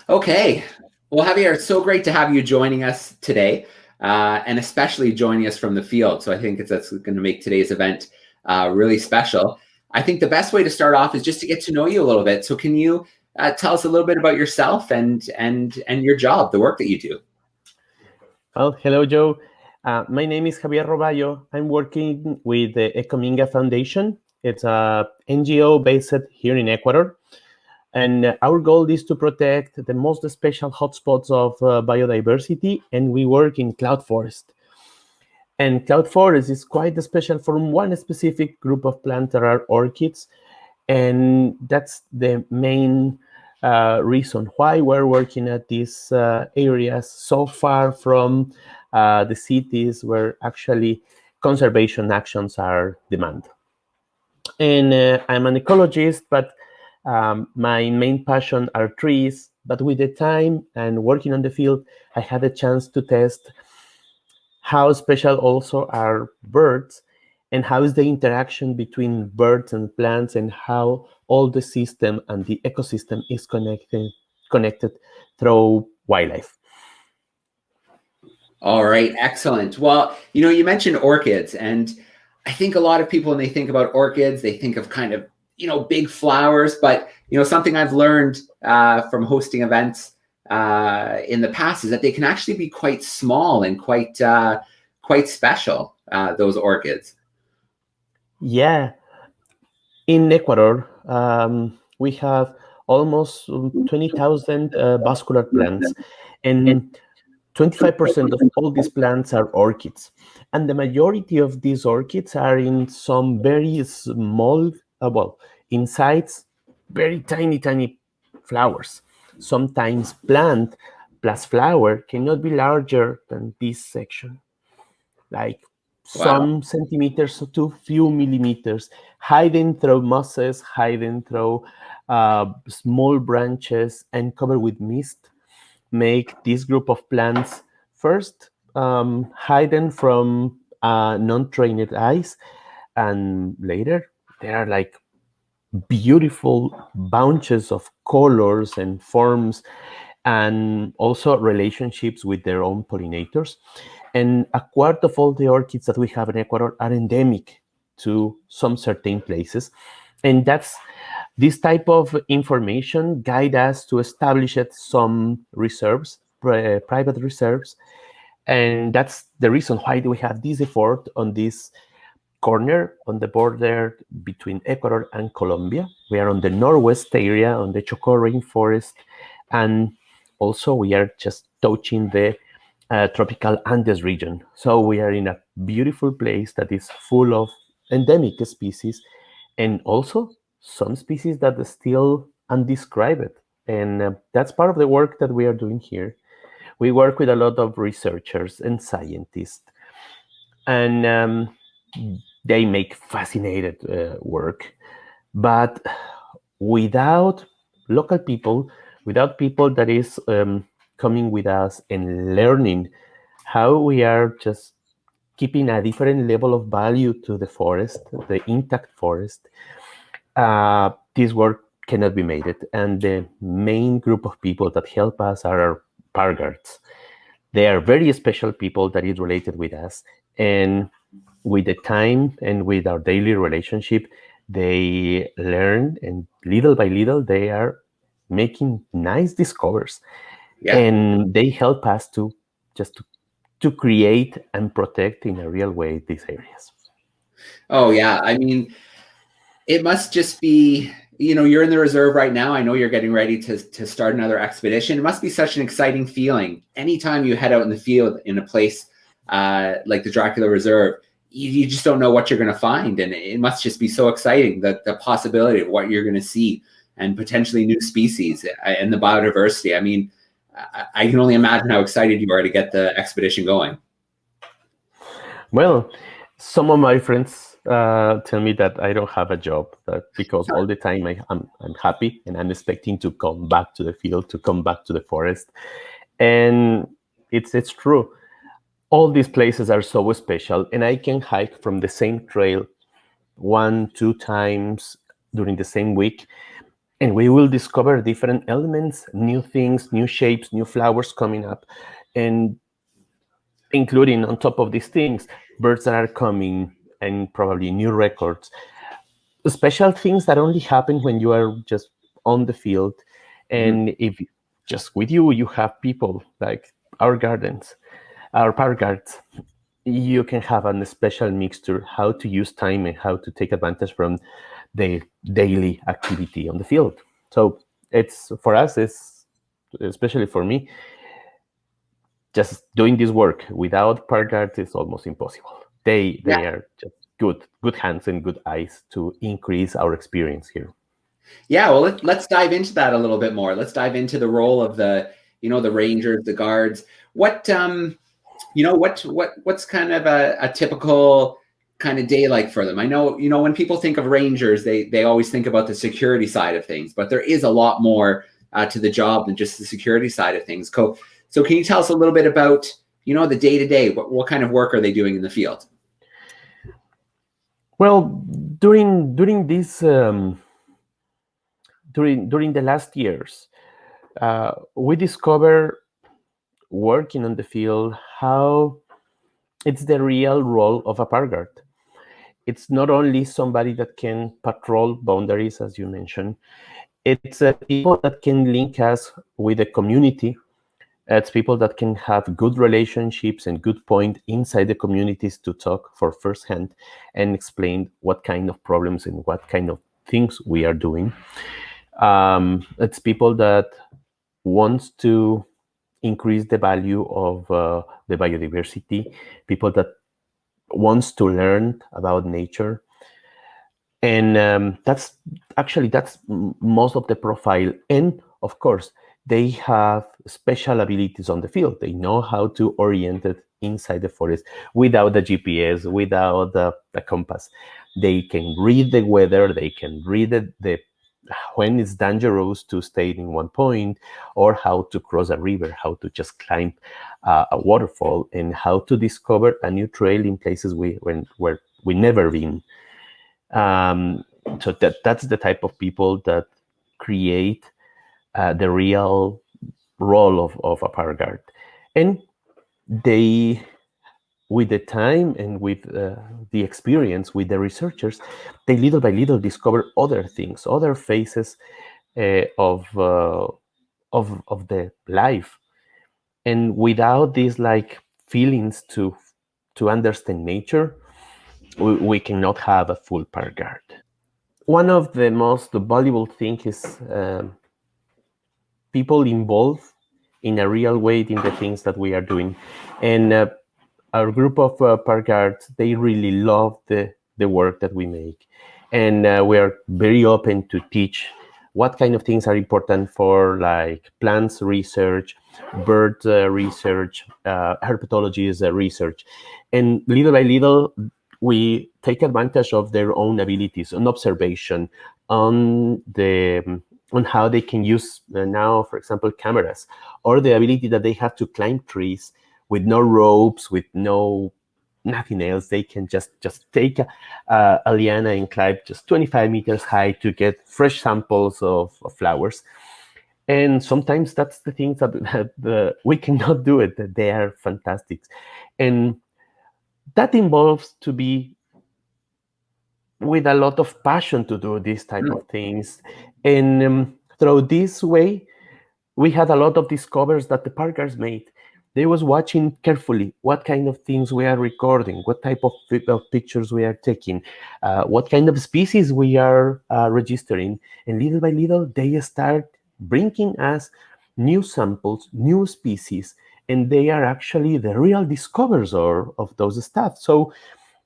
Okay. Well, Javier, it's so great to have you joining us today, and especially joining us from the field. So I think that's going to make today's event really special. I think the best way to start off is just to get to know you a little bit. So can you tell us a little bit about yourself and your job, the work that you do? Well, hello, Joe. My name is Javier Robayo. I'm working with the EcoMinga Foundation. It's a NGO based here in Ecuador. And our goal is to protect the most special hotspots of biodiversity, and we work in cloud forest. And cloud forest is quite special from one specific group of plants that are orchids, and that's the main reason why we're working at these areas so far from the cities where actually conservation actions are demanded. And I'm an ecologist, but my main passion are trees. But with the time and working on the field, I had a chance to test how special also are birds and how is the interaction between birds and plants and how all the system and the ecosystem is connected through wildlife. All right, excellent. Well, you mentioned orchids, and I think a lot of people, when they think about orchids, they think of kind of, big flowers. But, something I've learned from hosting events in the past is that they can actually be quite small and quite special, those orchids. Yeah. In Ecuador, we have almost 20,000 vascular plants, and 25% of all these plants are orchids. And the majority of these orchids are in some very small, inside very tiny, tiny flowers. Sometimes plant plus flower cannot be larger than this section, like Wow. some centimeters to few millimeters, hidden through mosses, hidden through small branches, and covered with mist, make this group of plants first hidden from non-trained eyes, and later they are like beautiful bunches of colors and forms, and also relationships with their own pollinators. And a quarter of all the orchids that we have in Ecuador are endemic to some certain places. And that's this type of information guide us to establish some reserves, private reserves. And that's the reason why we have this effort on this corner on the border between Ecuador and Colombia. We are on the northwest area, on the Chocó rainforest, and also we are just touching the tropical Andes region. So we are in a beautiful place that is full of endemic species, and also some species that are still undescribed. And that's part of the work that we are doing here. We work with a lot of researchers and scientists, and they make fascinating work. But without local people, without people that is coming with us and learning how we are just keeping a different level of value to the forest, the intact forest, this work cannot be made. And the main group of people that help us are our park guards. They are very special people that is related with us. And with the time and with our daily relationship, they learn, and little by little, they are making nice discoveries. Yeah. And they help us to just to create and protect in a real way these areas. Oh, yeah. I mean, it must just be, you're in the reserve right now. I know you're getting ready to start another expedition. It must be such an exciting feeling. Anytime you head out in the field in a place like the Dracula Reserve, you just don't know what you're going to find. And it must just be so exciting, that the possibility of what you're going to see and potentially new species and the biodiversity. I mean, I can only imagine how excited you are to get the expedition going. Well, some of my friends tell me that I don't have a job, because all the time I'm happy and I'm expecting to come back to the field, to come back to the forest. And it's true. All these places are so special, and I can hike from the same trail 1-2 times during the same week. And we will discover different elements, new things, new shapes, new flowers coming up, and including on top of these things, birds that are coming and probably new records, special things that only happen when you are just on the field. Mhm. And if just with you, you have people like our gardens, our park guards, you can have a special mixture how to use time and how to take advantage from the daily activity on the field. So it's for us, it's especially for me, just doing this work without park guards is almost impossible. They are just good hands and good eyes to increase our experience here. Yeah, well, let's dive into that a little bit more. Let's dive into the role of the, the rangers, the guards. What, what's kind of a typical kind of day like for them? I know, when people think of rangers, they always think about the security side of things, but there is a lot more to the job than just the security side of things. So can you tell us a little bit about, the day to day? What kind of work are they doing in the field? Well, during this during the last years, we discover working on the field how it's the real role of a park guard. It's not only somebody that can patrol boundaries, as you mentioned. It's people that can link us with the community. It's people that can have good relationships and good point inside the communities to talk for firsthand and explain what kind of problems and what kind of things we are doing. It's people that wants to increase the value of the biodiversity, people that wants to learn about nature. And that's most of the profile. And of course, they have special abilities on the field. They know how to orient it inside the forest without the GPS, without the compass. They can read the weather. They can read the when it's dangerous to stay in one point, or how to cross a river, how to just climb a waterfall, and how to discover a new trail in places where we never been. So that's the type of people that create the real role of a park guard. And they, with the time and with the experience with the researchers, they little by little discover other things, other phases of the life. And without these like feelings to understand nature, we cannot have a full park guard. One of the most valuable things is people involved in a real way in the things that we are doing. And our group of park guards, they really love the work that we make. And we are very open to teach what kind of things are important for like plants research, bird research, herpetology is research. And little by little, we take advantage of their own abilities on observation, on the on how they can use now, for example, cameras, or the ability that they have to climb trees with no ropes, with no nothing else. They can just take a liana and climb just 25 meters high to get fresh samples of flowers. And sometimes that's the things that we cannot do it. That they are fantastic, and that involves to be with a lot of passion to do these type of things. And through this way, we had a lot of discoveries that the parkers made. They was watching carefully what kind of things we are recording, what type of pictures we are taking, what kind of species we are registering. And little by little, they start bringing us new samples, new species, and they are actually the real discoverers of those stuff. So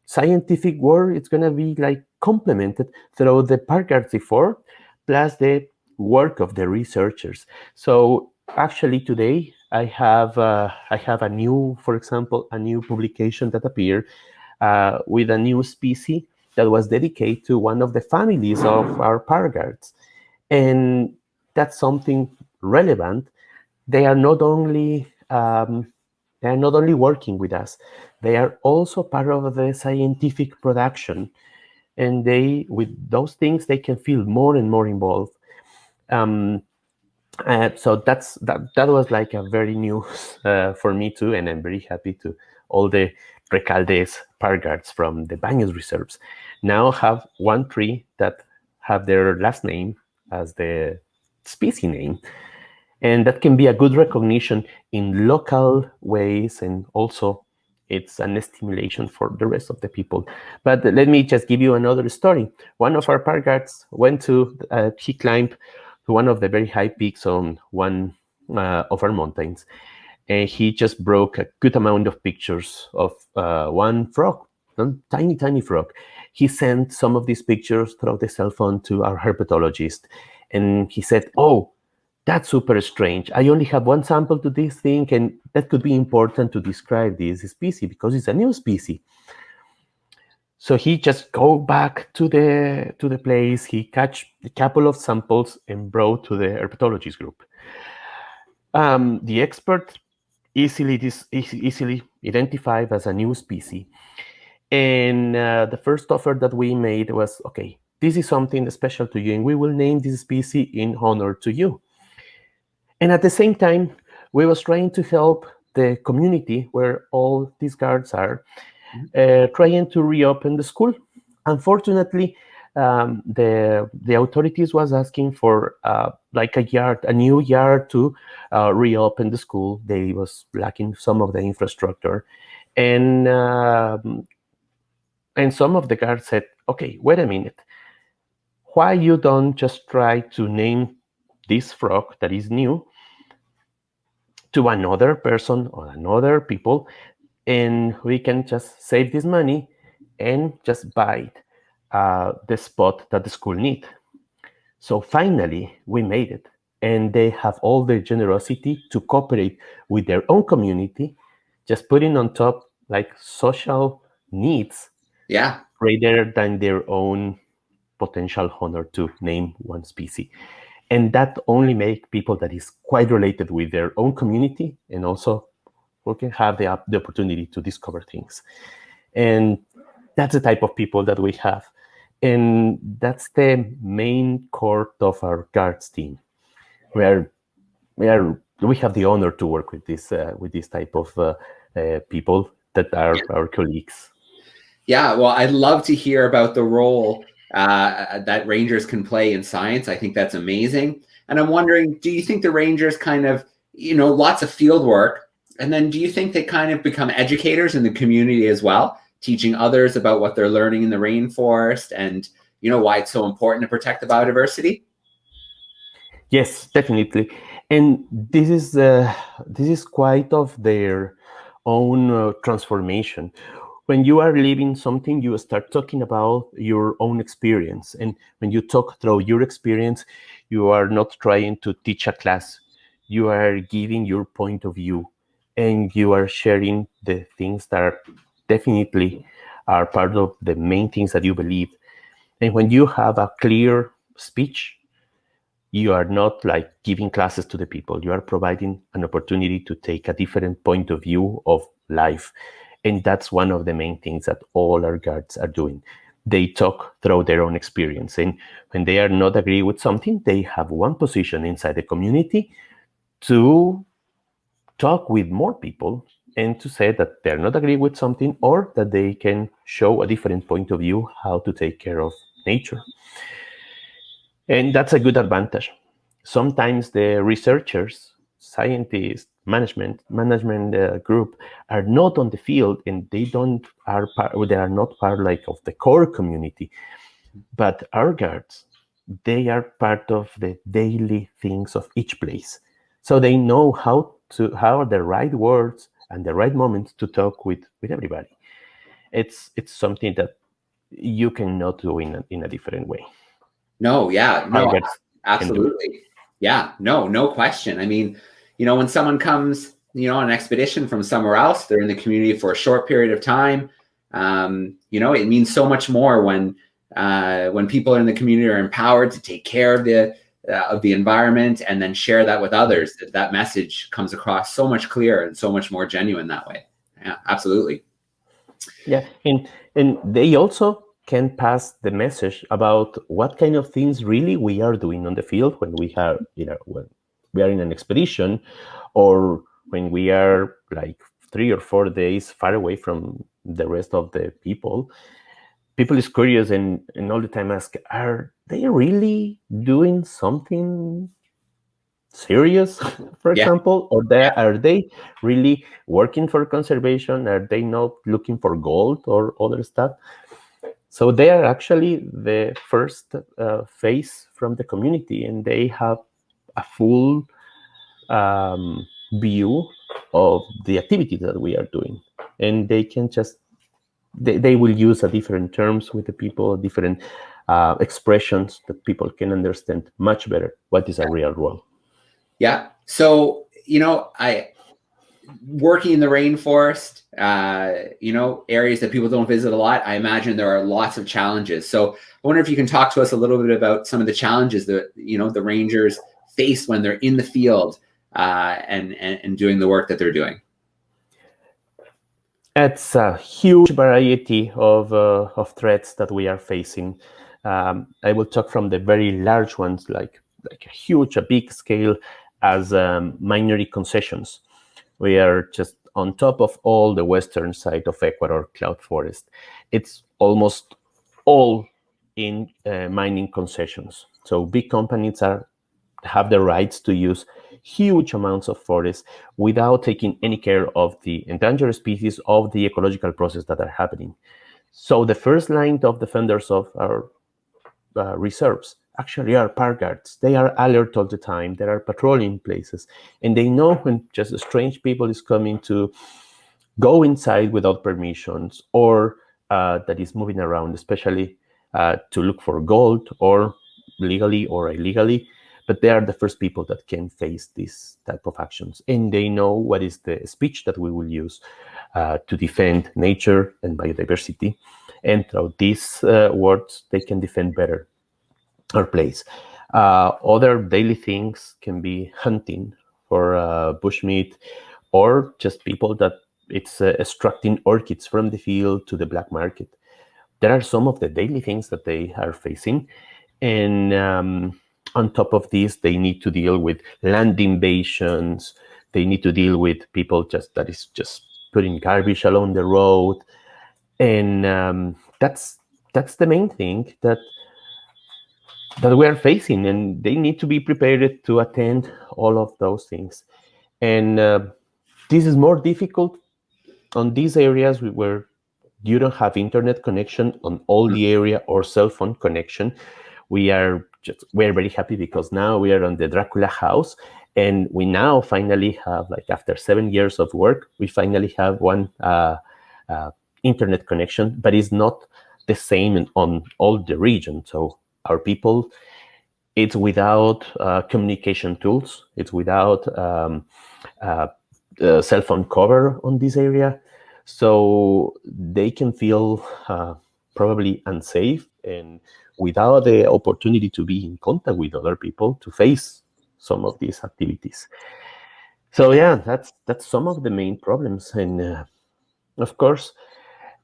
scientific work, it's going to be like complemented through the park effort plus the work of the researchers. So actually today I have a new, for example, a new publication that appeared with a new species that was dedicated to one of the families of our paraguards. And that's something relevant. They are not only working with us, they are also part of the scientific production. And they, with those things, they can feel more and more involved. So that was like a very new for me too, and I'm very happy to all the Recalde's park guards from the Baños reserves now have one tree that have their last name as the species name, and that can be a good recognition in local ways, and also it's an stimulation for the rest of the people. But let me just give you another story. One of our park guards went to he climbed to one of the very high peaks on one of our mountains, and he just broke a good amount of pictures of one frog, one tiny frog. He sent some of these pictures through the cell phone to our herpetologist, and he said, "Oh, that's super strange. I only have one sample to this thing, and that could be important to describe this species because it's a new species." So he just go back to the place. He catch a couple of samples and brought to the herpetologist group. The expert easily identified as a new species, and the first offer that we made was, okay, this is something special to you, and we will name this species in honor to you. And at the same time, we was trying to help the community where all these guards are, trying to reopen the school. Unfortunately, the authorities was asking for like a new yard to reopen the school. They was lacking some of the infrastructure, and some of the guards said, "Okay, wait a minute. Why you don't just try to name this frog that is new to another person or another people, and we can just save this money and just buy the spot that the school need." So finally, we made it, and they have all the generosity to cooperate with their own community, just putting on top like social needs, Yeah. rather than their own potential honor to name one species. And that only make people that is quite related with their own community, and also who can have the opportunity to discover things. And that's the type of people that we have. And that's the main core of our guards team, where we have the honor to work with this type of people that are our colleagues. Yeah, well, I'd love to hear about the role that rangers can play in science. I think that's amazing. And I'm wondering, do you think the rangers kind of, lots of field work, and then do you think they kind of become educators in the community as well, teaching others about what they're learning in the rainforest and, why it's so important to protect the biodiversity? Yes, definitely. And this is quite of their own transformation. When you are living something, you start talking about your own experience. And when you talk through your experience, you are not trying to teach a class. You are giving your point of view, and you are sharing the things that are definitely are part of the main things that you believe. And when you have a clear speech, you are not like giving classes to the people. You are providing an opportunity to take a different point of view of life. And that's one of the main things that all our guards are doing. They talk through their own experience. And when they are not agree with something, they have one position inside the community to talk with more people and to say that they're not agree with something, or that they can show a different point of view how to take care of nature. And that's a good advantage. Sometimes the researchers, scientists, management group are not on the field, and they are not part like of the core community. But our guards, they are part of the daily things of each place, so they know how are the right words and the right moment to talk with everybody. It's something that you cannot do in a different way. No, yeah, Our no, guards can do it. absolutely. Yeah, no question. I mean, when someone comes, on an expedition from somewhere else, they're in the community for a short period of time. It means so much more when people in the community are empowered to take care of the environment and then share that with others. That message comes across so much clearer and so much more genuine that way. Yeah, absolutely. Yeah, and they also can pass the message about what kind of things really we are doing on the field when we have, when we are in an expedition, or when we are like 3 or 4 days far away from the rest of the people. People is curious and all the time ask, are they really doing something serious, for Yeah. example, or are they really working for conservation? Are they not looking for gold or other stuff? So they are actually the first face from the community, and they have a full view of the activity that we are doing, and they can just they will use a different terms with the people, different expressions that people can understand much better what is a real role. Yeah. So, I working in the rainforest, areas that people don't visit a lot, I imagine there are lots of challenges. So I wonder if you can talk to us a little bit about some of the challenges that, the rangers face when they're in the field and doing the work that they're doing. It's a huge variety of threats that we are facing. I will talk from the very large ones, like a big scale, as minery concessions. We are just on top of all the western side of Ecuador cloud forest. It's almost all in mining concessions. So big companies have the rights to use huge amounts of forest without taking any care of the endangered species, of the ecological process that are happening. So the first line of defenders of our reserves actually are park guards. They are alert all the time. There are patrolling places, and they know when just a strange people is coming to go inside without permissions, or that is moving around, especially to look for gold, or legally or illegally. But they are the first people that can face this type of actions, and they know what is the speech that we will use to defend nature and biodiversity. And through these words, they can defend better our place. Other daily things can be hunting for bushmeat, or just people that it's extracting orchids from the field to the black market. There are some of the daily things that they are facing. And on top of this, they need to deal with land invasions. They need to deal with people that is just putting garbage along the road. And that's the main thing that we are facing, and they need to be prepared to attend all of those things. And this is more difficult on these areas where you don't have internet connection on all the area, or cell phone connection. We're very happy because now we are on the Dracula house, and we now finally have, like, after 7 years of work, we finally have one internet connection, but it's not the same on all the region. So our people, it's without communication tools, it's without cell phone cover on this area, so they can feel probably unsafe and without the opportunity to be in contact with other people to face some of these activities. So yeah, that's some of the main problems. And of course,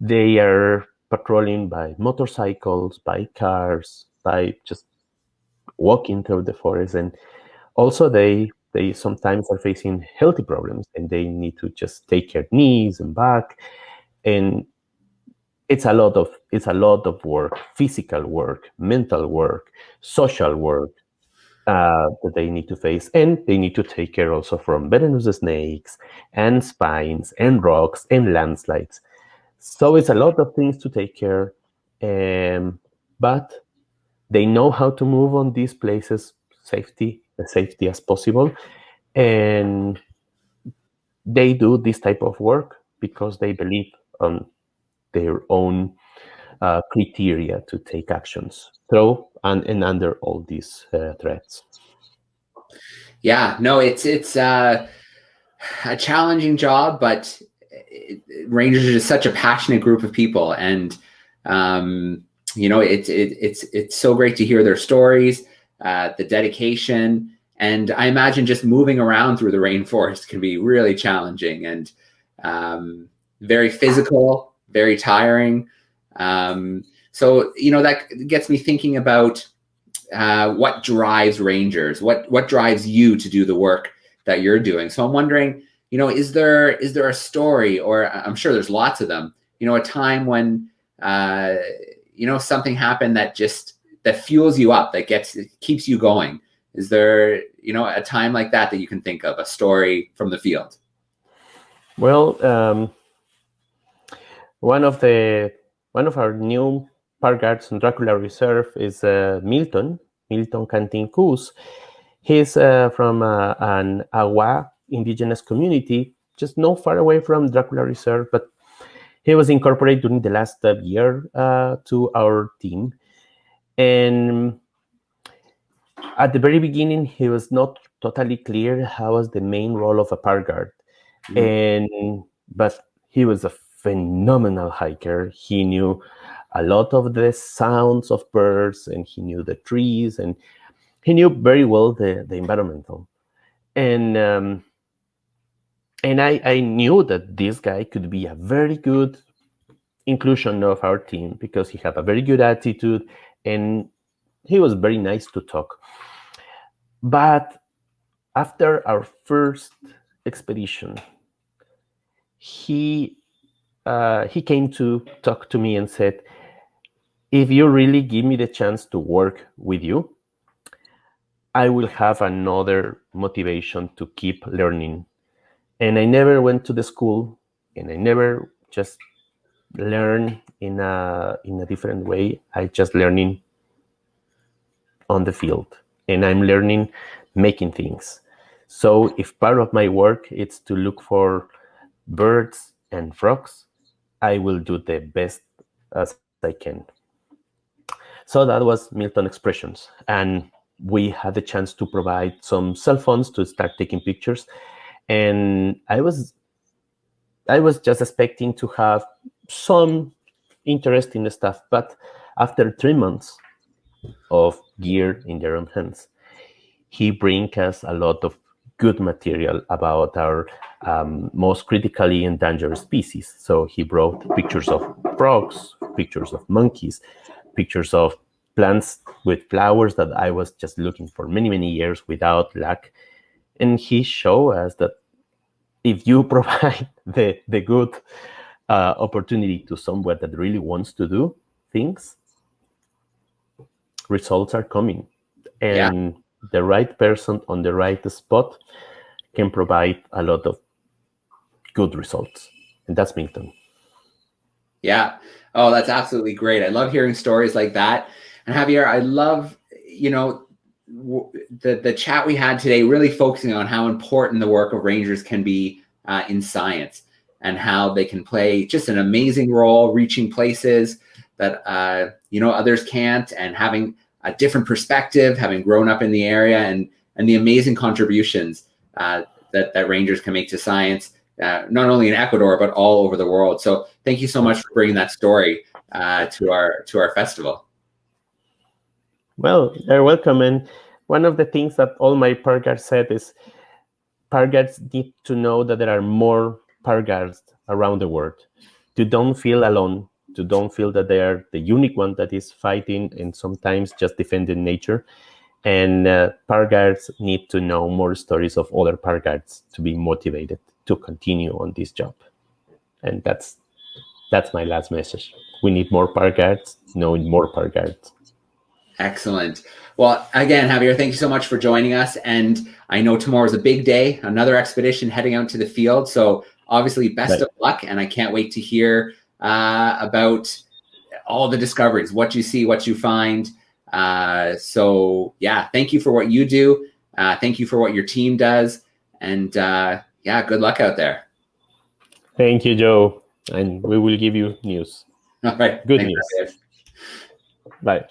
they are patrolling by motorcycles, by cars, by just walking through the forest. And also they sometimes are facing healthy problems, and they need to just take care knees and back. And it's a lot of work, physical work, mental work, social work, that they need to face. And they need to take care also from venomous snakes and spines and rocks and landslides. So it's a lot of things to take care. But they know how to move on these places as safety as possible. And they do this type of work because they believe on their own criteria to take actions through and under all these threats. Yeah, no, it's a challenging job, but rangers are just such a passionate group of people, and it's so great to hear their stories, the dedication, and I imagine just moving around through the rainforest can be really challenging and very physical, very tiring. So, that gets me thinking about what drives rangers, what drives you to do the work that you're doing. So I'm wondering, is there a story, or I'm sure there's lots of them, a time when, something happened that fuels you up, keeps you going. Is there, a time like that you can think of, a story from the field? Well, one of our new park guards in Dracula Reserve is Milton Cantincus. He's from an Agua indigenous community, just not far away from Dracula Reserve, but he was incorporated during the last year to our team. And at the very beginning, he was not totally clear how was the main role of a park guard. But he was a phenomenal hiker. He knew a lot of the sounds of birds, and he knew the trees, and he knew very well the environmental. And I knew that this guy could be a very good inclusion of our team because he had a very good attitude and he was very nice to talk. But after our first expedition, he came to talk to me and said, if you really give me the chance to work with you, I will have another motivation to keep learning. And I never went to the school, and I never just learned in a different way. I just learning on the field, and I'm learning making things. So if part of my work is to look for birds and frogs, I will do the best as I can. So that was Milton Expressions. And we had the chance to provide some cell phones to start taking pictures. And I was just expecting to have some interesting stuff. But after 3 months of gear in their own hands, he brings us a lot of good material about our most critically endangered species. So he brought pictures of frogs, pictures of monkeys, pictures of plants with flowers that I was just looking for many, many years without luck. And he showed us that if you provide the good opportunity to someone that really wants to do things, results are coming. And the right person on the right spot can provide a lot of good results. And that's Milton. Yeah. Oh, that's absolutely great. I love hearing stories like that. And Javier, I love, the chat we had today, really focusing on how important the work of rangers can be in science, and how they can play just an amazing role, reaching places that, others can't, and having a different perspective, having grown up in the area, and the amazing contributions that rangers can make to science, not only in Ecuador, but all over the world. So thank you so much for bringing that story to our festival. Well, you're welcome. And one of the things that all my park guards said is park guards need to know that there are more park guards around the world. You don't feel alone. You don't feel that they are the unique one that is fighting and sometimes just defending nature. And park guards need to know more stories of other park guards to be motivated to continue on this job. And that's my last message. We need more park guards, knowing more park guards. Excellent. Well, again, Javier, thank you so much for joining us. And I know tomorrow is a big day, another expedition heading out to the field. So obviously, best of luck. And I can't wait to hear about all the discoveries, what you see, what you find. So yeah, thank you for what you do. Thank you for what your team does. And good luck out there. Thank you, Joe. And we will give you news. All right. Good news. Bye.